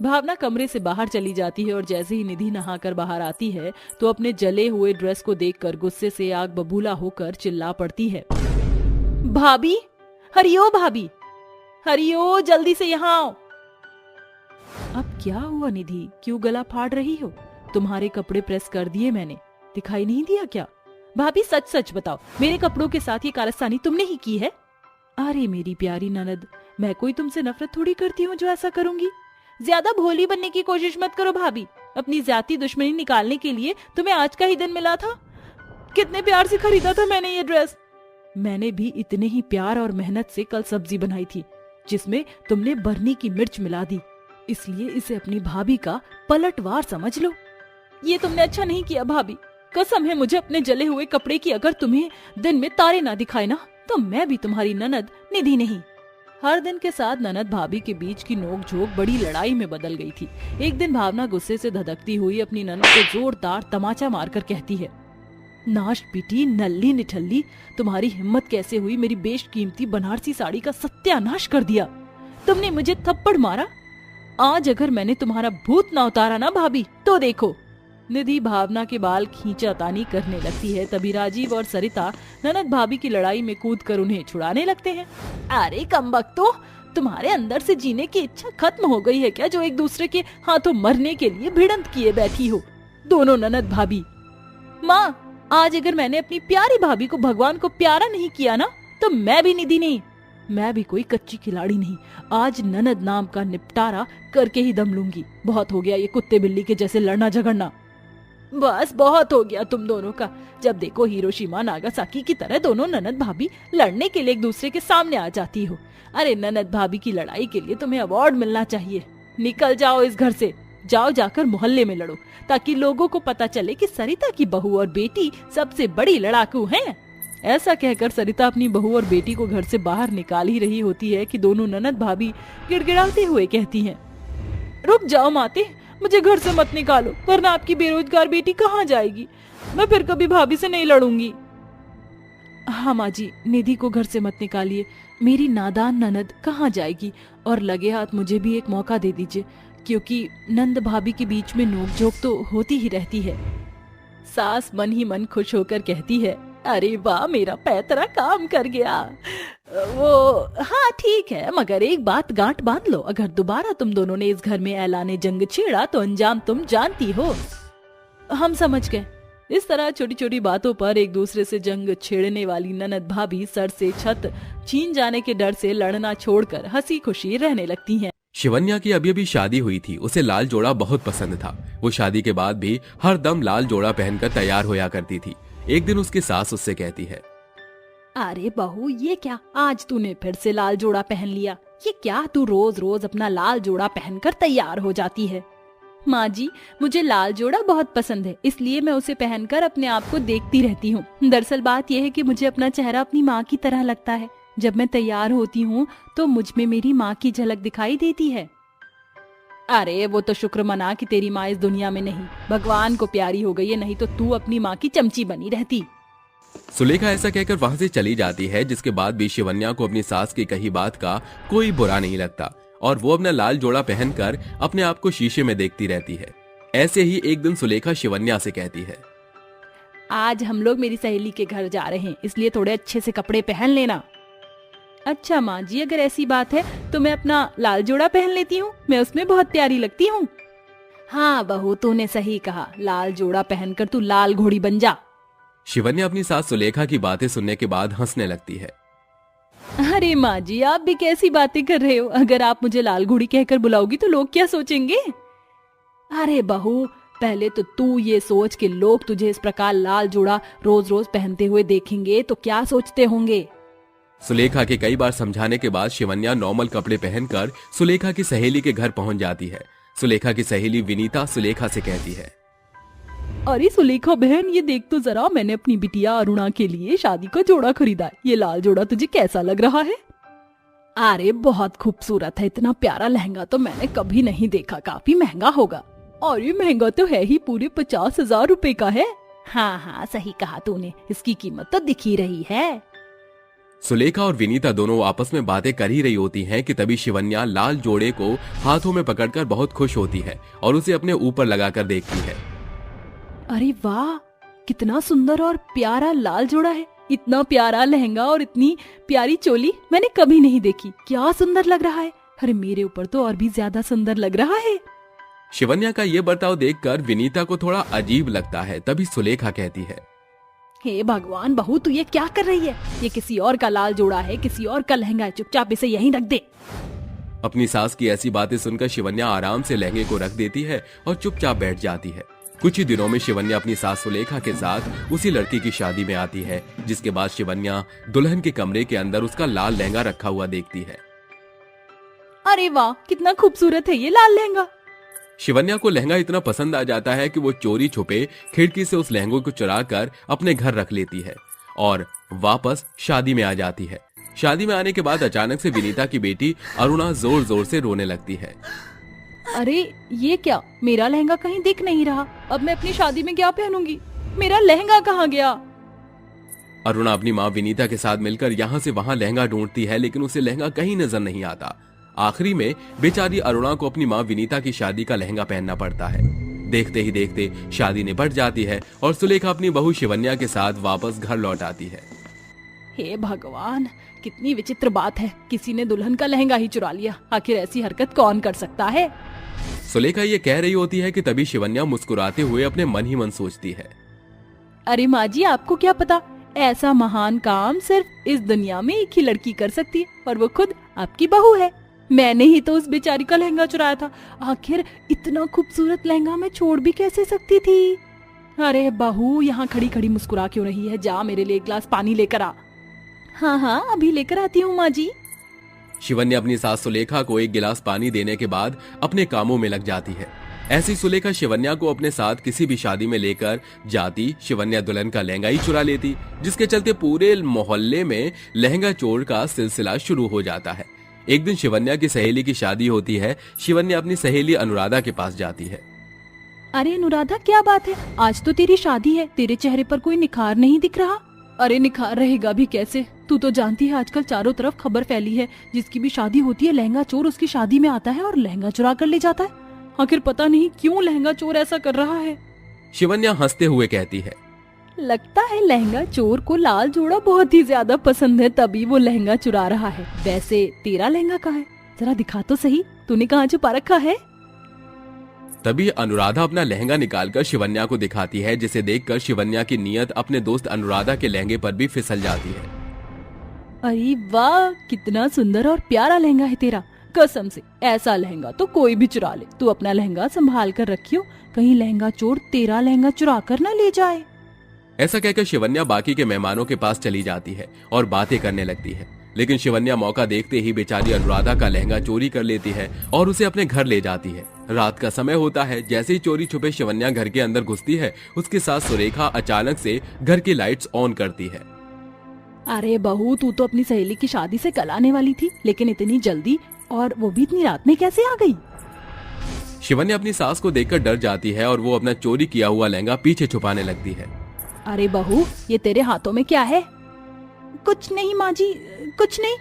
भावना कमरे से बाहर चली जाती है और जैसे ही निधि नहाकर बाहर आती है तो अपने जले हुए ड्रेस को देखकर गुस्से से आग बबूला होकर चिल्ला पड़ती है, भाभी, हरिओ भाभी, हरिओ, जल्दी से यहाँ आओ। अब क्या हुआ निधि, क्यों गला फाड़ रही हो? तुम्हारे कपड़े प्रेस कर दिए मैंने, दिखाई नहीं दिया क्या? भाभी सच सच बताओ, मेरे कपड़ों के साथ ये कारस्तानी तुमने ही की है? अरे मेरी प्यारी ननद, मैं कोई तुमसे नफरत थोड़ी करती हूँ जो ऐसा करूंगी। ज्यादा भोली बनने की कोशिश मत करो भाभी। अपनी ज्यादा दुश्मनी निकालने के लिए तुम्हें आज का ही दिन मिला था। कितने प्यार से खरीदा था मैंने ये ड्रेस। मैंने भी इतने ही प्यार और मेहनत से कल सब्जी बनाई थी, जिसमें तुमने बरनी की मिर्च मिला दी। इसलिए इसे अपनी भाभी का पलटवार समझ लो। ये तुमने अच्छा नहीं किया भाभी। कसम है मुझे अपने जले हुए कपड़े की, अगर तुम्हें दिन में तारे ना दिखाए ना तो मैं भी तुम्हारी ननद निधि नहीं। हर दिन के साथ ननद भाभी के बीच की नोक-झोंक बड़ी लड़ाई में बदल गई थी। एक दिन भावना गुस्से से धधकती हुई अपनी ननद को जोरदार तमाचा मारकर कहती है, नाश पिटी नल्ली निठल्ली, तुम्हारी हिम्मत कैसे हुई मेरी बेशकीमती बनारसी साड़ी का सत्यानाश कर दिया। तुमने मुझे थप्पड़ मारा। आज अगर मैंने तुम्हारा भूत ना उतारा ना भाभी तो देखो। निधि भावना के बाल खींचातानी करने लगती है। तभी राजीव और सरिता ननद भाभी की लड़ाई में कूदकर उन्हें छुड़ाने लगते हैं। अरे कमबख्तो, तुम्हारे अंदर से जीने की इच्छा खत्म हो गई है क्या, जो एक दूसरे के हाथों मरने के लिए भिड़ंत किए बैठी हो दोनों ननद भाभी। माँ, आज अगर मैंने अपनी प्यारी भाभी को भगवान को प्यारा नहीं किया ना तो मैं भी निधि नहीं, मैं भी कोई कच्ची खिलाड़ी नहीं। आज ननद नाम का निपटारा करके ही दम लूंगी। बहुत हो गया ये कुत्ते बिल्ली के जैसे लड़ना झगड़ना। बस बहुत हो गया तुम दोनों का। जब देखो हिरोशिमा नागासाकी की तरह दोनों ननद भाभी लड़ने के लिए एक दूसरे के सामने आ जाती हो। अरे ननद भाभी की लड़ाई के लिए तुम्हें अवार्ड मिलना चाहिए। निकल जाओ इस घर से, जाओ जाकर मोहल्ले में लड़ो, ताकि लोगों को पता चले कि सरिता की बहू और बेटी सबसे बड़ी लड़ाकू हैं। ऐसा कहकर सरिता अपनी बहू और बेटी को घर से बाहर निकाल ही रही होती है कि दोनों ननद भाभी गिड़गिड़ाते हुए कहती हैं, रुक जाओ माते, मुझे घर से मत निकालो, वरना आपकी बेरोजगार बेटी कहाँ जाएगी। मैं फिर कभी भाभी से नहीं लड़ूंगी। हाँ माँ जी, निधि को घर से मत निकालिए, मेरी नादान ननद कहाँ जाएगी। और लगे हाथ मुझे भी एक मौका दे दीजिए, क्योंकि नंद भाभी के बीच में नोकझोंक तो होती ही रहती है। सास मन ही मन खुश होकर कहती है, अरे वाह, मेरा पैतरा काम कर गया। वो हाँ ठीक है, मगर एक बात गांठ बांध लो, अगर दोबारा तुम दोनों ने इस घर में ऐलाने जंग छेड़ा तो अंजाम तुम जानती हो। हम समझ गए। इस तरह छोटी छोटी बातों पर एक दूसरे से जंग छेड़ने वाली ननद भाभी सर से छत छीन जाने के डर से लड़ना छोड़कर हंसी खुशी रहने लगती हैं। शिवन्या की अभी अभी शादी हुई थी। उसे लाल जोड़ा बहुत पसंद था। वो शादी के बाद भी हर दम लाल जोड़ा पहनकर तैयार होया करती थी। एक दिन उसकी सास उससे कहती है, अरे बहू, ये क्या, आज तूने फिर से लाल जोड़ा पहन लिया। ये क्या, तू रोज रोज अपना लाल जोड़ा पहनकर तैयार हो जाती है। माँ जी, मुझे लाल जोड़ा बहुत पसंद है, इसलिए मैं उसे पहनकर अपने आप को देखती रहती हूँ। दरअसल बात यह है कि मुझे अपना चेहरा अपनी माँ की तरह लगता है। जब मैं तैयार होती हूँ तो मुझ में मेरी माँ की झलक दिखाई देती है। अरे वो तो शुक्र मना कि तेरी माँ इस दुनिया में नहीं, भगवान को प्यारी हो गई है, नहीं तो तू अपनी माँ की चमची बनी रहती। सुलेखा ऐसा कहकर वहां से चली जाती है, जिसके बाद भी शिवन्या को अपनी सास की कही बात का कोई बुरा नहीं लगता और वो अपना लाल जोड़ा पहनकर अपने आप को शीशे में देखती रहती है। ऐसे ही एक दिन सुलेखा शिवन्या से कहती है, आज हम लोग मेरी सहेली के घर जा रहे हैं, इसलिए थोड़े अच्छे से कपड़े पहन लेना। अच्छा माँ जी, अगर ऐसी बात है तो मैं अपना लाल जोड़ा पहन लेती हूँ, मैं उसमें बहुत प्यारी लगती हूँ। हाँ बहू, तूने सही कहा, लाल जोड़ा पहनकर तू लाल घोड़ी बन जा। शिवन्या अपनी सास सुलेखा की बातें सुनने के बाद हंसने लगती है। अरे माँ जी, आप भी कैसी बातें कर रहे हो। अगर आप मुझे लाल घोड़ी कहकर बुलाओगी तो लोग क्या सोचेंगे। अरे बहू, पहले तो तू ये सोच कि लोग तुझे इस प्रकार लाल जोड़ा रोज रोज पहनते हुए देखेंगे तो क्या सोचते होंगे। सुलेखा के कई बार समझाने के बाद शिवन्या नॉर्मल कपड़े पहनकर सुलेखा की सहेली के घर पहुंच जाती है। सुलेखा की सहेली विनीता सुलेखा से कहती है, अरे सुलेखा बहन, ये देख तो जरा, मैंने अपनी बिटिया अरुणा के लिए शादी का जोड़ा खरीदा है। ये लाल जोड़ा तुझे कैसा लग रहा है। अरे बहुत खूबसूरत है, इतना प्यारा लहंगा तो मैंने कभी नहीं देखा, काफी महंगा होगा। और ये महंगा तो है ही, पूरे 50,000 रुपए का है। हाँ हाँ सही कहा तूने, इसकी कीमत तो दिख ही रही है। सुलेखा और विनीता दोनों आपस में बातें कर ही रही होती हैं कि तभी शिवन्या लाल जोड़े को हाथों में पकड़कर बहुत खुश होती है और उसे अपने ऊपर लगाकर देखती है। अरे वाह, कितना सुंदर और प्यारा लाल जोड़ा है। इतना प्यारा लहंगा और इतनी प्यारी चोली मैंने कभी नहीं देखी। क्या सुंदर लग रहा है। अरे मेरे ऊपर तो और भी ज्यादा सुंदर लग रहा है। शिवन्या का ये बर्ताव देखकर विनीता को थोड़ा अजीब लगता है। तभी सुलेखा कहती है, हे भगवान, बहू तू ये क्या कर रही है। ये किसी और का लाल जोड़ा है, किसी और का लहंगा है, चुपचाप इसे यहीं रख दे। अपनी सास की ऐसी बातें सुनकर शिवन्या आराम से लहंगे को रख देती है और चुपचाप बैठ जाती है। कुछ ही दिनों में शिवन्या अपनी सास सुलेखा के साथ उसी लड़की की शादी में आती है, जिसके बाद शिवन्या दुल्हन के कमरे के अंदर उसका लाल लहंगा रखा हुआ देखती है। अरे वाह, कितना खूबसूरत है ये लाल लहंगा। शिवन्या को लहंगा इतना पसंद आ जाता है कि वो चोरी छुपे खिड़की से उस लहंगे को चुरा कर अपने घर रख लेती है और वापस शादी में आ जाती है। शादी में आने के बाद अचानक से विनीता की बेटी अरुणा जोर जोर से रोने लगती है। अरे ये क्या, मेरा लहंगा कहीं दिख नहीं रहा। अब मैं अपनी शादी में क्या पहनूंगी? मेरा लहंगा कहाँ गया? अरुणा अपनी माँ विनीता के साथ मिलकर यहाँ से वहाँ लहंगा ढूंढती है, लेकिन उसे लहंगा कहीं नजर नहीं आता। आखिरी में बेचारी अरुणा को अपनी माँ विनीता की शादी का लहंगा पहनना पड़ता है। देखते ही देखते शादी निपट जाती है और सुलेखा अपनी बहू शिवन्या के साथ वापस घर लौट आती है। हे भगवान, कितनी विचित्र बात है, किसी ने दुल्हन का लहंगा ही चुरा लिया। आखिर ऐसी हरकत कौन कर सकता है? सुलेखा ये कह रही होती है कि तभी शिवन्या मुस्कुराते हुए अपने मन ही मन सोचती है, अरे माँ जी, आपको क्या पता, ऐसा महान काम सिर्फ इस दुनिया में एक ही लड़की कर सकती है और वो खुद आपकी बहू है। मैंने ही तो उस बेचारी का लहंगा चुराया था। आखिर इतना खूबसूरत लहंगा मैं छोड़ भी कैसे सकती थी? अरे बहू, यहाँ खड़ी खड़ी मुस्कुरा क्यों रही है? जा मेरे लिए एक गिलास पानी लेकर आ। हाँ हाँ, अभी लेकर आती हूँ माँ जी। शिवन्या अपनी सास सुलेखा को एक गिलास पानी देने के बाद अपने कामों में लग जाती है। ऐसी सुलेखा शिवन्या को अपने साथ किसी भी शादी में लेकर जाती। शिवन्या दुल्हन का लहंगा ही चुरा लेती, जिसके चलते पूरे मोहल्ले में लहंगा चोर का सिलसिला शुरू हो जाता है। एक दिन शिवन्या की सहेली की शादी होती है। शिवन्या अपनी सहेली अनुराधा के पास जाती है। अरे अनुराधा, क्या बात है? आज तो तेरी शादी है, तेरे चेहरे पर कोई निखार नहीं दिख रहा। अरे निखार रहेगा भी कैसे? तू तो जानती है आजकल चारों तरफ खबर फैली है, जिसकी भी शादी होती है लहंगा चोर उसकी शादी में आता है और लहंगा चुरा कर ले जाता है। आखिर पता नहीं क्यों लहंगा चोर ऐसा कर रहा है। शिवन्या हंसते हुए कहती है, लगता है लहंगा चोर को लाल जोड़ा बहुत ही ज्यादा पसंद है, तभी वो लहंगा चुरा रहा है। वैसे तेरा लहंगा कहाँ है? जरा दिखा तो सही, तूने कहाँ छुपा रखा है? तभी अनुराधा अपना लहंगा निकालकर शिवन्या को दिखाती है, जिसे देखकर शिवन्या की नीयत अपने दोस्त अनुराधा के लहंगे पर भी फिसल जाती है। अरे वाह, कितना सुंदर और प्यारा लहंगा है तेरा। कसम से ऐसा लहंगा तो कोई भी चुरा ले। तू अपना लहंगा संभाल कर रखियो, कहीं लहंगा चोर तेरा लहंगा चुरा कर न ले जाए। ऐसा कहकर शिवन्या बाकी के मेहमानों के पास चली जाती है और बातें करने लगती है। लेकिन शिवन्या मौका देखते ही बेचारी अनुराधा का लहंगा चोरी कर लेती है और उसे अपने घर ले जाती है। रात का समय होता है। जैसे ही चोरी छुपे शिवन्या घर के अंदर घुसती है, उसके साथ सुरेखा अचानक से घर की लाइट्स ऑन करती है। अरे बहू, तू तो अपनी सहेली की शादी से कल आने वाली थी, लेकिन इतनी जल्दी और वो भी इतनी रात में कैसे आ गई? शिवन्या अपनी सास को देखकर डर जाती है और वो अपना चोरी किया हुआ लहंगा पीछे छुपाने लगती है। अरे बहू, ये तेरे हाथों में क्या है? कुछ नहीं माँ जी, कुछ नहीं।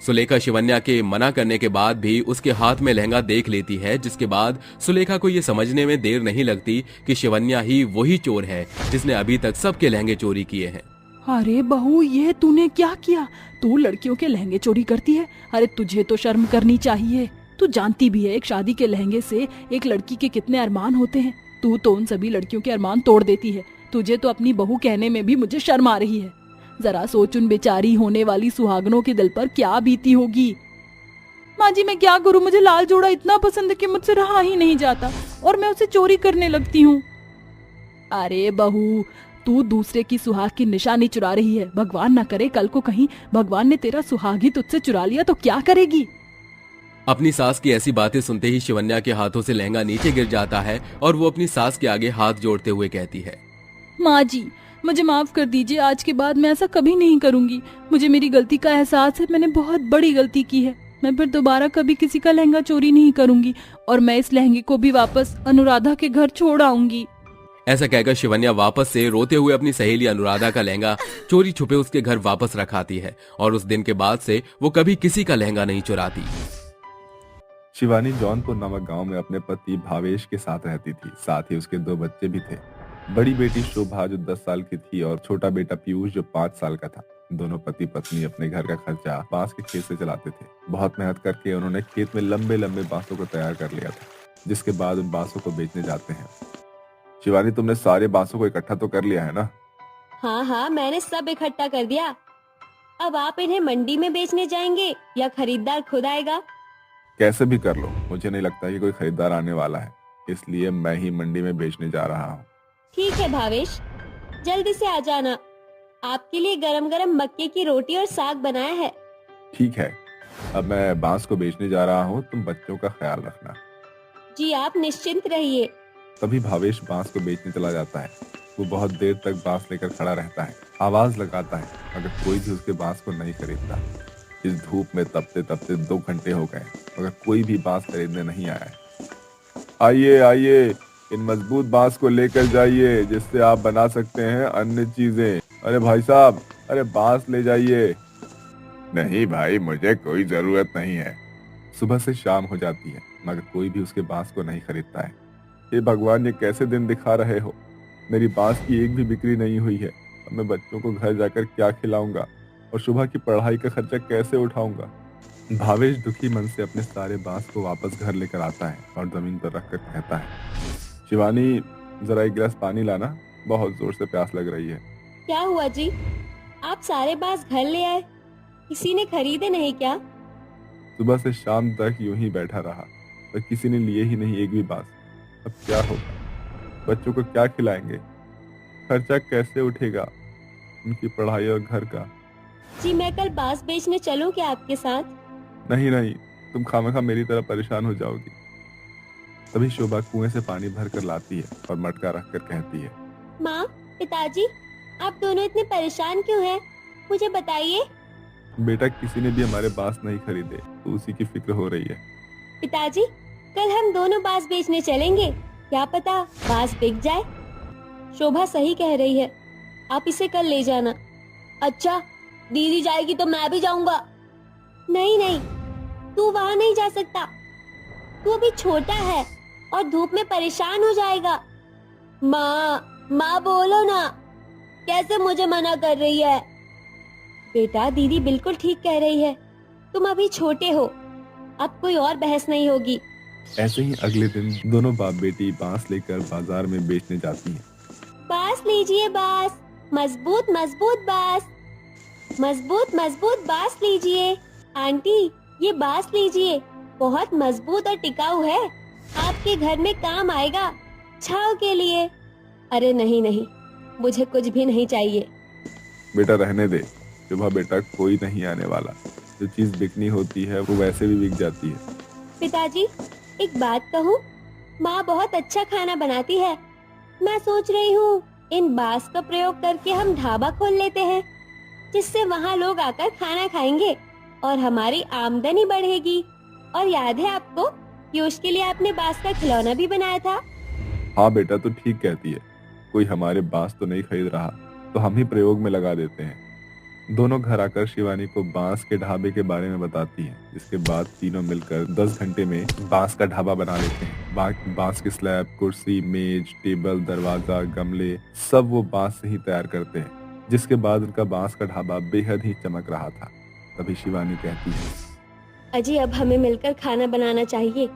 सुलेखा शिवन्या के मना करने के बाद भी उसके हाथ में लहंगा देख लेती है, जिसके बाद सुलेखा को ये समझने में देर नहीं लगती कि शिवन्या ही वही चोर है जिसने अभी तक सबके लहंगे चोरी किए हैं। अरे बहू, ये तूने क्या किया? तू लड़कियों के लहंगे चोरी करती है? अरे तुझे तो शर्म करनी चाहिए। तू जानती भी है एक शादी के लहंगे से एक लड़की के कितने अरमान होते हैं। तू तो उन सभी लड़कियों के अरमान तोड़ देती है। तुझे तो अपनी बहू कहने में भी मुझे शर्म आ रही है। जरा सोच, उन बेचारी होने वाली सुहागनों के दिल पर क्या बीती होगी। माँ जी, मैं क्या करूँ? मुझे लाल जोड़ा इतना पसंद है कि मुझसे रहा ही नहीं जाता और मैं उसे चोरी करने लगती हूँ। अरे बहू, तू दूसरे की सुहाग की निशानी चुरा रही है। भगवान ना करे कल को कहीं भगवान ने तेरा सुहाग ही तुझसे चुरा लिया तो क्या करेगी? अपनी सास की ऐसी बातें सुनते ही शिवन्या के हाथों से लहंगा नीचे गिर जाता है और वो अपनी सास के आगे हाथ जोड़ते हुए कहती है, माँ जी, मुझे माफ कर दीजिए। आज के बाद मैं ऐसा कभी नहीं करूंगी। मुझे मेरी गलती का एहसास है। मैंने बहुत बड़ी गलती की है। मैं फिर दोबारा कभी किसी का लहंगा चोरी नहीं करूंगी और मैं इस लहंगे को भी वापस अनुराधा के घर छोड़ आऊंगी। ऐसा कहकर शिवन्या वापस से रोते हुए अपनी सहेली अनुराधा का लहंगा चोरी छुपे उसके घर वापस रखाती है और उस दिन के बाद से वो कभी किसी का लहंगा नहीं चुराती। शिवानी जौनपुर नामक गांव में अपने पति भावेश के साथ रहती थी। साथ ही उसके 2 बच्चे भी थे। बड़ी बेटी शोभा जो 10 साल की थी और छोटा बेटा पीयूष जो 5 साल का था। दोनों पति पत्नी अपने घर का खर्चा बांस के खेत से चलाते थे। बहुत मेहनत करके उन्होंने खेत में लंबे लंबे बांसों को तैयार कर लिया था, जिसके बाद उन बांसों को बेचने जाते हैं। शिवानी, तुमने सारे बांसों को इकट्ठा तो कर लिया है ना? हाँ हाँ, मैंने सब इकट्ठा कर दिया। अब आप इन्हें मंडी में बेचने जाएंगे या खरीदार खुद आएगा? कैसे भी कर लो, मुझे नहीं लगता कि कोई खरीदार आने वाला है, इसलिए मैं ही मंडी में बेचने जा रहा हूँ। ठीक है भावेश, जल्दी से आ जाना। आपके लिए गरम गरम मक्के की रोटी और साग बनाया है। ठीक है, अब मैं बांस को बेचने जा रहा हूँ, तुम बच्चों का ख्याल रखना। जी आप निश्चिंत रहिए। तभी भावेश बांस को बेचने चला जाता है। वो बहुत देर तक बांस लेकर खड़ा रहता है, आवाज लगाता है, मगर कोई भी उसके बांस को नहीं खरीदता। इस धूप में तपते तपते 2 घंटे हो गए, मगर कोई भी बांस खरीदने नहीं आया है। आइए आइए, इन मजबूत बांस को लेकर जाइए, जिससे आप बना सकते हैं अन्य चीजें। अरे भाई साहब, अरे बांस ले जाइए। नहीं भाई, मुझे कोई जरूरत नहीं है। सुबह से शाम हो जाती है, मगर कोई भी उसके बांस को नहीं खरीदता है। हे भगवान, ये कैसे दिन दिखा रहे हो। मेरी बांस की एक भी बिक्री नहीं हुई है। अब मैं बच्चों को घर जाकर क्या खिलाऊंगा और सुबह की पढ़ाई का खर्चा कैसे उठाऊंगा। भावेश दुखी मन से अपने सारे बांस को वापस घर लेकर आता है और जमीन पर रखकर कहता है, शिवानी, जरा एक गिलास पानी लाना, बहुत जोर से प्यास लग रही है। क्या हुआ जी, आप सारे बांस घर ले आए, किसी ने खरीदे नहीं क्या? सुबह से शाम तक यूं ही बैठा रहा, पर किसी ने लिए ही नहीं एक भी बांस। अब क्या होगा, बच्चों को क्या खिलाएंगे, खर्चा कैसे उठेगा, उनकी पढ़ाई और घर का। जी मैं कल बांस बेचने चलूं क्या आपके साथ? नहीं नहीं, तुम खामखा मेरी तरह परेशान हो जाओगी। तभी शोभा कुएं से पानी भर कर लाती है और मटका रखकर कहती है, माँ, पिताजी, आप दोनों इतने परेशान क्यों हैं? मुझे बताइए। बेटा, किसी ने भी हमारे बांस नहीं खरीदे, तो उसी की फिक्र हो रही है। पिताजी, कल हम दोनों बांस बेचने चलेंगे, क्या पता बांस बिक जाए। शोभा सही कह रही है, आप इसे कल ले जाना। अच्छा, दीदी जाएगी तो मैं भी जाऊंगा। नहीं नहीं, तू वहाँ नहीं जा सकता, तू अभी छोटा है और धूप में परेशान हो जाएगा। माँ बोलो ना, कैसे मुझे मना कर रही है? बेटा, दीदी बिल्कुल ठीक कह रही है, तुम अभी छोटे हो, अब कोई और बहस नहीं होगी। ऐसे ही अगले दिन दोनों बाप बेटी बांस लेकर बाजार में बेचने जाती हैं। बांस लीजिए, बांस, मजबूत मजबूत बांस, मजबूत मजबूत बांस लीजिए। आंटी, ये बांस लीजिए, बहुत मजबूत और टिकाऊ है, आपके घर में काम आएगा, छाव के लिए। अरे नहीं नहीं, मुझे कुछ भी नहीं चाहिए। बेटा रहने दे, शुभा बेटा, कोई नहीं आने वाला। जो चीज बिकनी होती है वो वैसे भी बिक जाती है। पिताजी, एक बात कहूँ, माँ बहुत अच्छा खाना बनाती है। मैं सोच रही हूँ इन बांस का प्रयोग करके हम ढाबा खोल लेते हैं, जिससे वहाँ लोग आकर खाना खाएंगे और हमारी आमदनी बढ़ेगी। और याद है आपको, पीयूष के लिए आपने बांस का खिलौना भी बनाया था। हाँ बेटा, तो ठीक कहती है, कोई हमारे बांस तो नहीं खरीद रहा, तो हम ही प्रयोग में लगा देते हैं। दोनों घर आकर शिवानी को बांस के ढाबे के बारे में बताती हैं, जिसके बाद तीनों मिलकर 10 घंटे में बांस का ढाबा बना लेते हैं। बांस की स्लैब, कुर्सी, मेज, टेबल, दरवाजा, गमले, सब वो बांस से ही तैयार करते हैं, जिसके बाद उनका बांस का ढाबा बेहद ही चमक रहा था। तभी शिवानी कहती है, अजी, अब हमें मिलकर खाना बनाना चाहिए।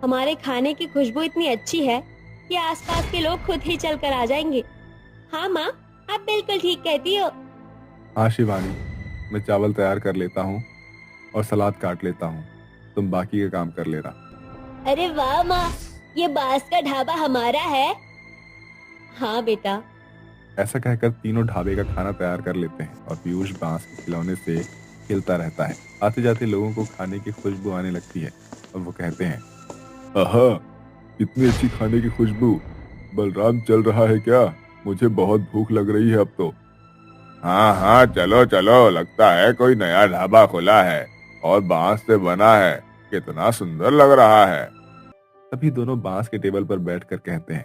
हमारे खाने की खुशबू इतनी अच्छी है कि आसपास के लोग खुद ही चल कर आ जाएंगे। हाँ माँ, आप बिल्कुल ठीक कहती हो। हाँ शिवानी, मैं चावल तैयार कर लेता हूँ और सलाद काट लेता हूँ, तुम बाकी का काम कर लेना। अरे वाह माँ, ये बांस का ढाबा हमारा है। हाँ बेटा। ऐसा कहकर तीनों ढाबे का खाना तैयार कर लेते हैं और पीयूष बांस के खिलौने से खिलता रहता है। आते जाते लोगों को खाने की खुशबू आने लगती है और वो कहते हैं, आहा, इतनी अच्छी खाने की खुशबू, बलराम चल रहा है क्या? मुझे बहुत भूख लग रही है अब तो। हाँ हाँ, चलो चलो, लगता है कोई नया ढाबा खुला है और बांस से बना है, कितना सुंदर लग रहा है। तभी दोनों बांस के टेबल पर बैठकर कहते हैं,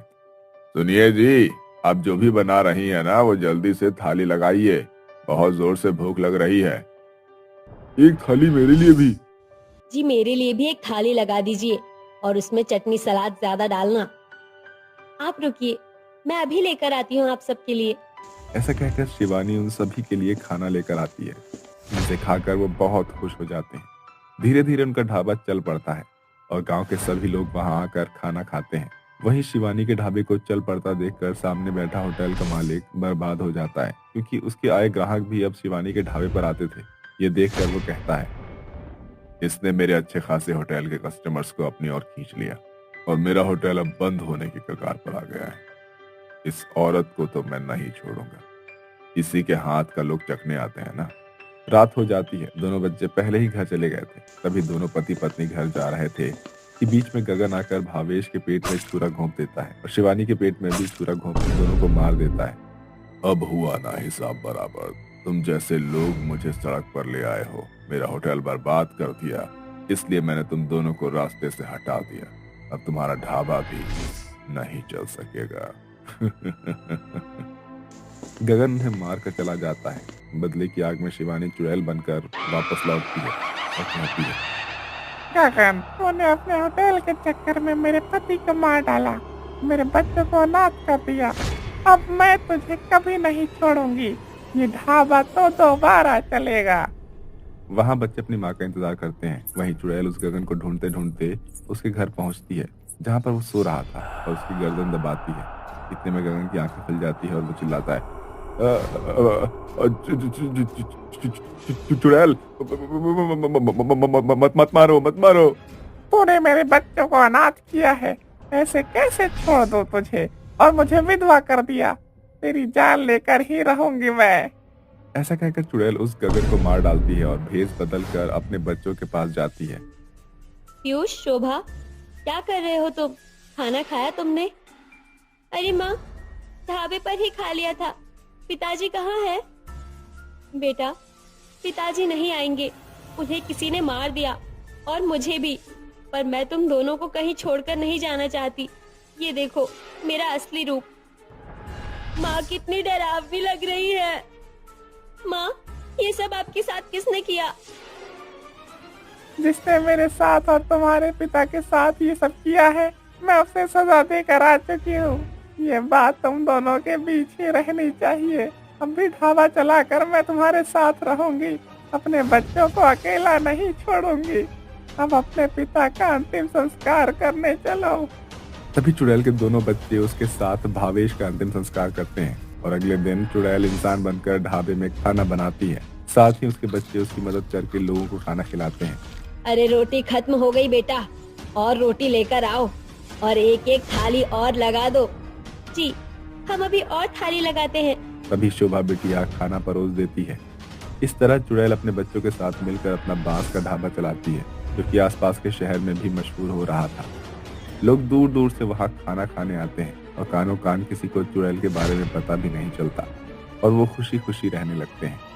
सुनिए जी, आप जो भी बना रही है ना, वो जल्दी से थाली लगाइए, बहुत जोर से भूख लग रही है। एक थाली मेरे लिए भी। जी मेरे लिए भी एक थाली लगा दीजिए और उसमें चटनी सलाद ज्यादा डालना। आप रुकिए, मैं अभी लेकर आती हूँ आप सबके लिए। ऐसा कहकर शिवानी उन सभी के लिए खाना लेकर आती है, जिसे खाकर वो बहुत खुश हो जाते हैं। धीरे धीरे उनका ढाबा चल पड़ता है और गांव के सभी लोग वहां आकर खाना खाते हैं। वहीं शिवानी के ढाबे को चल पड़ता देखकर सामने बैठा होटल का मालिक बर्बाद हो जाता है, क्योंकि उसके आए ग्राहक भी अब शिवानी के ढाबे पर आते थे। ये देखकर वो कहता है, इसने मेरे अच्छे खासे होटल के कस्टमर्स को अपनी ओर खींच लिया और मेरा होटल अब बंद होने की कगार पर आ गया है। इस औरत को तो मैं नहीं छोड़ूंगा, इसी के हाथ का लोग चखने आते हैं ना। रात हो जाती है। दोनों बच्चे पहले ही घर चले गए थे। तभी दोनों पति पत्नी घर जा रहे थे कि बीच में गगन आकर भावेश के पेट में छुरा घोंप देता है और शिवानी के पेट में भी छुरा घोंप के दोनों को मार देता है। अब हुआ ना हिसाब बराबर। तुम जैसे लोग मुझे सड़क पर ले आए हो, मेरा होटल बर्बाद कर दिया, इसलिए मैंने तुम दोनों को रास्ते से हटा दिया। अब तुम्हारा ढाबा भी नहीं चल सकेगा। गगन उन्हें मार कर चला जाता है। बदले की आग में शिवानी चुड़ैल बनकर वापस लौटती है और कहती है, गगन, तूने अपने होटल के चक्कर में मेरे पति को मार डाला, मेरे बच्चों को अनाथ कर दिया। अब मैं तुझे कभी नहीं छोड़ूंगी। ये ढाबा तो दोबारा चलेगा। वहाँ बच्चे अपनी माँ का इंतजार करते हैं। वहीं चुड़ैल उस गगन को ढूंढते ढूंढते उसके घर पहुँचती है जहाँ पर वो सो रहा था और उसकी गर्दन दबाती है। इतने में गगन की आंखें खुल जाती है और वो चिल्लाता है, चुड़ैल, मत मारो, मत मारो। तूने मेरे बच्चों को अनाथ किया है, ऐसे कैसे छोड़ दूं तुझे, और मुझे विधवा कर दिया। तेरी जान लेकर ही रहूंगी मैं। ऐसा कहकर चुड़ैल उस गगन को मार डालती है और भेष बदल कर अपने बच्चों के पास जाती है। पीयूष, शोभा, क्या कर रहे हो तुम? खाना खाया तुमने? अरे माँ, ढाबे पर ही खा लिया था। पिताजी कहाँ है? बेटा, पिताजी नहीं आएंगे, उन्हें किसी ने मार दिया और मुझे भी। पर मैं तुम दोनों को कहीं छोड़कर नहीं जाना चाहती। ये देखो मेरा असली रूप। माँ, कितनी डरावनी लग रही है। माँ, ये सब आपके साथ किसने किया? जिसने मेरे साथ और तुम्हारे पिता के साथ ये सब किया है, मैं उसे सजा देकर आ चुकी हूँ। ये बात तुम दोनों के बीच ही रहनी चाहिए। अब भी ढाबा चलाकर मैं तुम्हारे साथ रहूंगी, अपने बच्चों को अकेला नहीं छोड़ूंगी। अब अपने पिता का अंतिम संस्कार करने चलो। तभी चुड़ैल के दोनों बच्चे उसके साथ भावेश का अंतिम संस्कार करते हैं और अगले दिन चुड़ैल इंसान बनकर ढाबे में खाना बनाती है। साथ ही उसके बच्चे उसकी मदद करके लोगों को खाना खिलाते हैं। अरे रोटी खत्म हो गई बेटा, और रोटी लेकर आओ और एक एक थाली और लगा दो। जी, हम अभी और थाली लगाते हैं। तभी शोभा बिटिया खाना परोस देती है। इस तरह चुड़ैल अपने बच्चों के साथ मिलकर अपना बांस का ढाबा चलाती है, जो कि आसपास के शहर में भी मशहूर हो रहा था। लोग दूर दूर से वहाँ खाना खाने आते हैं और कानों कान किसी को चुड़ैल के बारे में पता भी नहीं चलता और वो खुशी खुशी रहने लगते हैं।